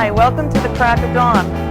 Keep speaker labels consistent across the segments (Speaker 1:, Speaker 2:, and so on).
Speaker 1: Hi, welcome to the Crack of Dawn.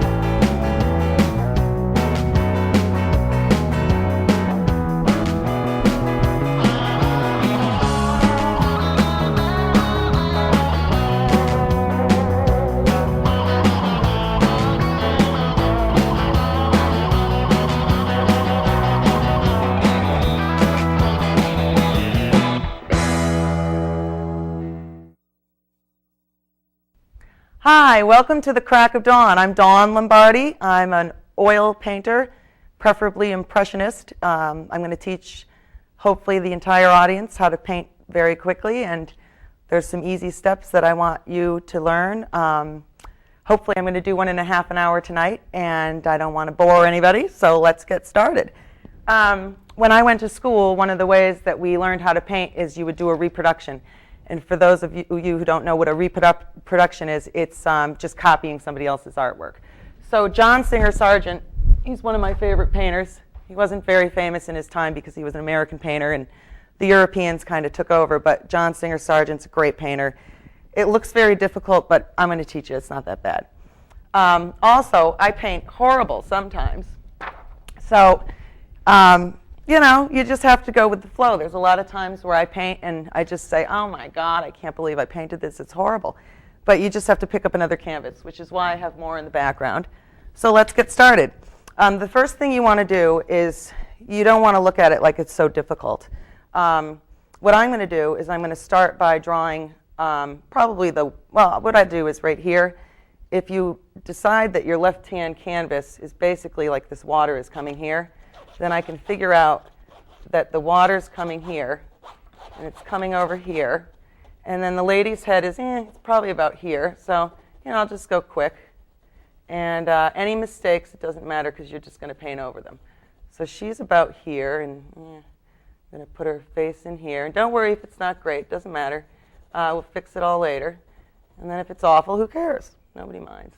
Speaker 1: Hi, welcome to the Crack of Dawn. I'm Dawn Lombardi. I'm an oil painter, preferably impressionist. I'm going to teach, hopefully, the entire audience how to paint very quickly, and there's some easy steps that I want you to learn. Hopefully, I'm going to do 1.5 hours tonight, and I don't want to bore anybody, so let's get started. When I went to school, one of the ways that we learned how to paint is you would do a reproduction. And for those of you who don't know what a reproduction is, it's just copying somebody else's artwork. So John Singer Sargent, he's one of my favorite painters. He wasn't very famous in his time because he was an American painter, and the Europeans kind of took over. But John Singer Sargent's a great painter. It looks very difficult, but I'm going to teach you. It's not that bad. Also, I paint horrible sometimes. So, you know, you just have to go with the flow. There's a lot of times where I paint and I just say, oh my God, I can't believe I painted this. It's horrible. But you just have to pick up another canvas, which is why I have more in the background. So let's get started. The first thing you want to do is you don't want to look at it like it's so difficult. What I'm going to do is I'm going to start by drawing what I do is right here. If you decide that your left-hand canvas is basically like this water is coming here, then I can figure out that the water's coming here, and it's coming over here, and then the lady's head is it's probably about here, so I'll just go quick. And any mistakes, it doesn't matter because you're just going to paint over them. So she's about here, and I'm going to put her face in here. And don't worry if it's not great, doesn't matter. We'll fix it all later. And then if it's awful, who cares? Nobody minds.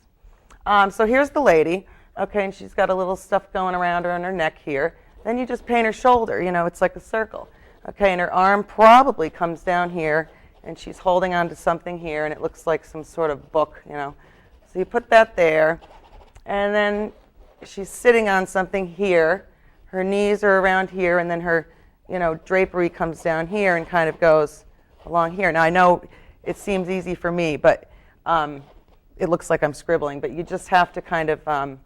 Speaker 1: So here's the lady. Okay, and she's got a little stuff going around her on her neck here. Then you just paint her shoulder, it's like a circle. Okay, and her arm probably comes down here, and she's holding on to something here, and it looks like some sort of book, So you put that there, and then she's sitting on something here. Her knees are around here, and then her, drapery comes down here and kind of goes along here. Now, I know it seems easy for me, but it looks like I'm scribbling, but you just have to kind of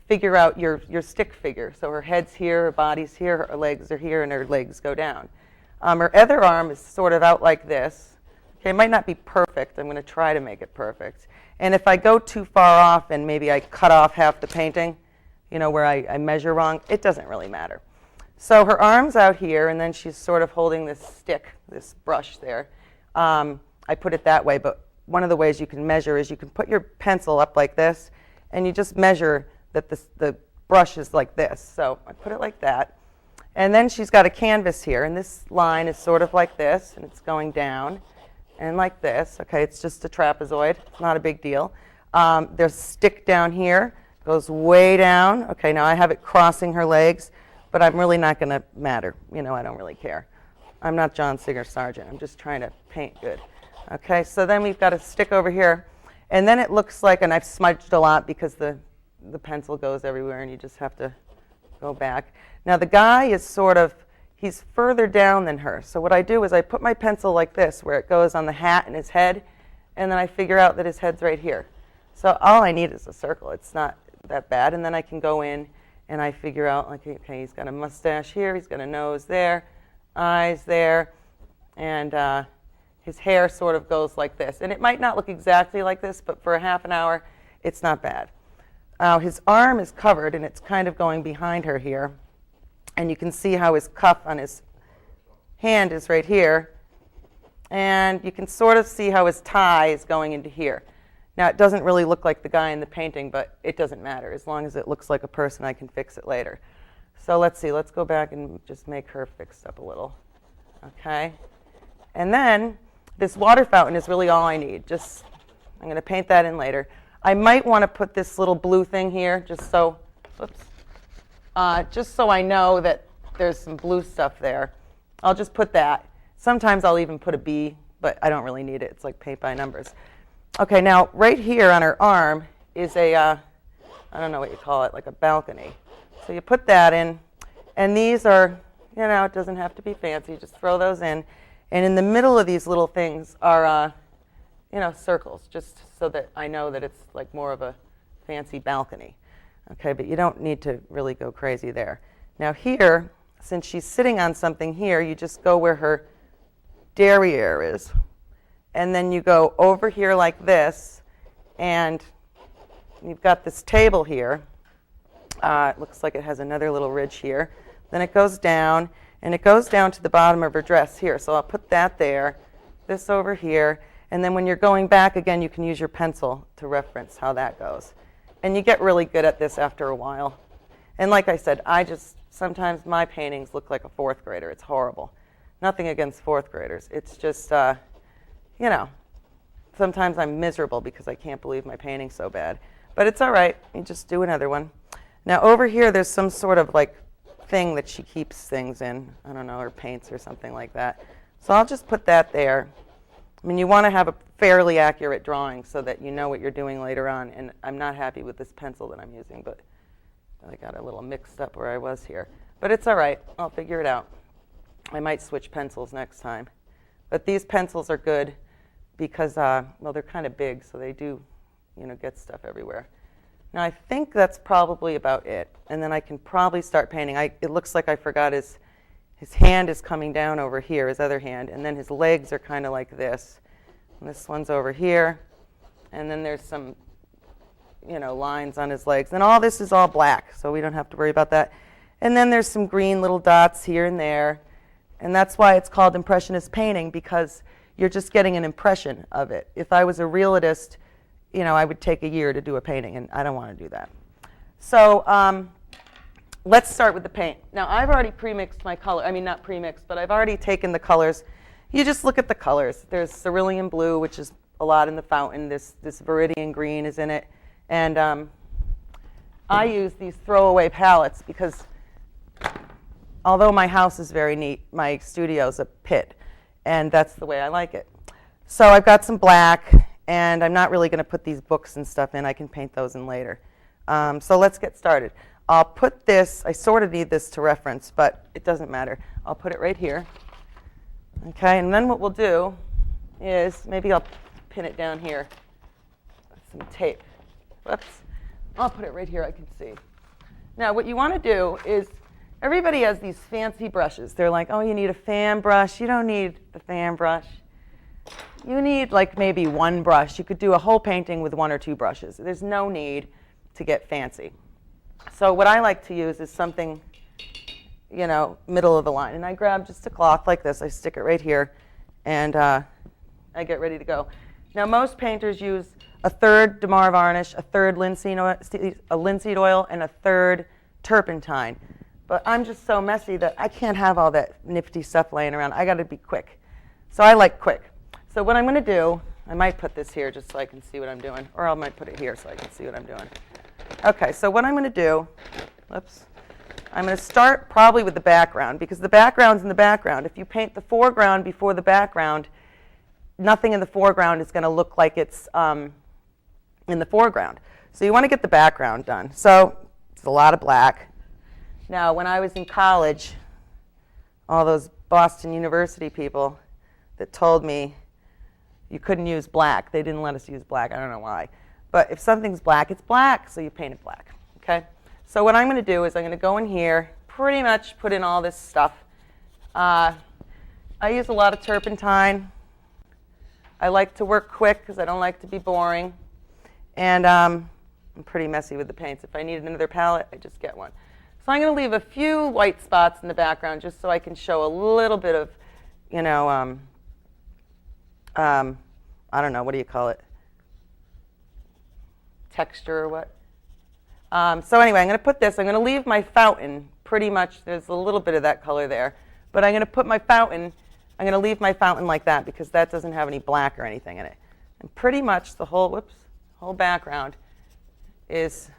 Speaker 1: figure out your stick figure. So her head's here, her body's here, her legs are here, and her legs go down. Her other arm is sort of out like this. Okay, it might not be perfect. I'm going to try to make it perfect. And if I go too far off and maybe I cut off half the painting, where I measure wrong, it doesn't really matter. So her arm's out here, and then she's sort of holding this stick, this brush there. I put it that way, but one of the ways you can measure is you can put your pencil up like this, and you just measure that the brush is like this. So I put it like that. And then she's got a canvas here, and this line is sort of like this, and it's going down, and like this. Okay, it's just a trapezoid. It's not a big deal. There's a stick down here, goes way down. Okay, now I have it crossing her legs, but I'm really not going to matter. I don't really care. I'm not John Singer Sargent. I'm just trying to paint good. Okay, so then we've got a stick over here, and then it looks like, and I've smudged a lot because the pencil goes everywhere, and you just have to go back. Now the guy is he's further down than her. So what I do is I put my pencil like this, where it goes on the hat and his head, and then I figure out that his head's right here. So all I need is a circle. It's not that bad. And then I can go in and I figure out, like, okay, he's got a mustache here, he's got a nose there, eyes there, and his hair sort of goes like this. And it might not look exactly like this, but for 1/2 hour, it's not bad. His arm is covered, and it's kind of going behind her here. And you can see how his cuff on his hand is right here. And you can sort of see how his tie is going into here. Now, it doesn't really look like the guy in the painting, but it doesn't matter. As long as it looks like a person, I can fix it later. So let's see. Let's go back and just make her fixed up a little. Okay? And then this water fountain is really all I need. I'm going to paint that in later. I might want to put this little blue thing here just so I know that there's some blue stuff there. I'll just put that. Sometimes I'll even put a B, but I don't really need it. It's like paint by numbers. Okay, now right here on her arm is a, I don't know what you call it, like a balcony. So you put that in, and these are, it doesn't have to be fancy, just throw those in. And in the middle of these little things are, circles, just so that I know that it's like more of a fancy balcony. Okay, but you don't need to really go crazy there. Now here, since she's sitting on something here, you just go where her derriere is. And then you go over here like this, and you've got this table here. It looks like it has another little ridge here. Then it goes down, and it goes down to the bottom of her dress here. So I'll put that there, this over here, and then when you're going back again, you can use your pencil to reference how that goes. And you get really good at this after a while. And like I said, sometimes my paintings look like a fourth grader. It's horrible. Nothing against fourth graders. It's just, sometimes I'm miserable because I can't believe my painting's so bad. But it's all right. You just do another one. Now over here, there's some sort of like thing that she keeps things in. I don't know, or paints or something like that. So I'll just put that there. I mean, you want to have a fairly accurate drawing so that you know what you're doing later on. And I'm not happy with this pencil that I'm using, but I got a little mixed up where I was here. But it's all right. I'll figure it out. I might switch pencils next time. But these pencils are good because, they're kind of big, so they do, get stuff everywhere. Now, I think that's probably about it. And then I can probably start painting. It looks like I forgot his hand is coming down over here, his other hand, and then his legs are kind of like this. And this one's over here. And then there's some, lines on his legs. And all this is all black, so we don't have to worry about that. And then there's some green little dots here and there. And that's why it's called Impressionist painting, because you're just getting an impression of it. If I was a realist, I would take a year to do a painting, and I don't want to do that. So let's start with the paint. Now, I've already pre-mixed my color. I mean, not pre-mixed, but I've already taken the colors. You just look at the colors. There's cerulean blue, which is a lot in the fountain. This viridian green is in it. And I use these throwaway palettes because although my house is very neat, my studio's a pit, and that's the way I like it. So I've got some black, and I'm not really going to put these books and stuff in. I can paint those in later. So let's get started. I'll put this, I sort of need this to reference, but it doesn't matter. I'll put it right here. Okay, and then what we'll do is, maybe I'll pin it down here with some tape. Whoops. I'll put it right here, I can see. Now, what you want to do is, everybody has these fancy brushes. They're like, oh, you need a fan brush. You don't need the fan brush. You need like maybe one brush. You could do a whole painting with one or two brushes. There's no need to get fancy. So what I like to use is something, middle of the line. And I grab just a cloth like this. I stick it right here, and I get ready to go. Now, most painters use a third Damar varnish, a third linseed oil, and a third turpentine. But I'm just so messy that I can't have all that nifty stuff laying around. I got to be quick. So I like quick. So what I'm going to do, I might put this here just so I can see what I'm doing, or I might put it here so I can see what I'm doing. Okay, so what I'm going to do, I'm going to start probably with the background, because the background's in the background. If you paint the foreground before the background, nothing in the foreground is going to look like it's in the foreground. So you want to get the background done. So it's a lot of black. Now, when I was in college, all those Boston University people that told me you couldn't use black, they didn't let us use black. I don't know why. But if something's black, it's black, so you paint it black. Okay? So what I'm going to do is I'm going to go in here, pretty much put in all this stuff. I use a lot of turpentine. I like to work quick because I don't like to be boring. And I'm pretty messy with the paints. If I need another palette, I just get one. So I'm going to leave a few white spots in the background just so I can show a little bit of, I don't know, what do you call it? Texture or what? So anyway, I'm going to put this. I'm going to leave my fountain pretty much. There's a little bit of that color there. But I'm going to put my fountain, I'm going to leave my fountain like that because that doesn't have any black or anything in it. And pretty much the whole background is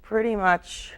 Speaker 1: pretty much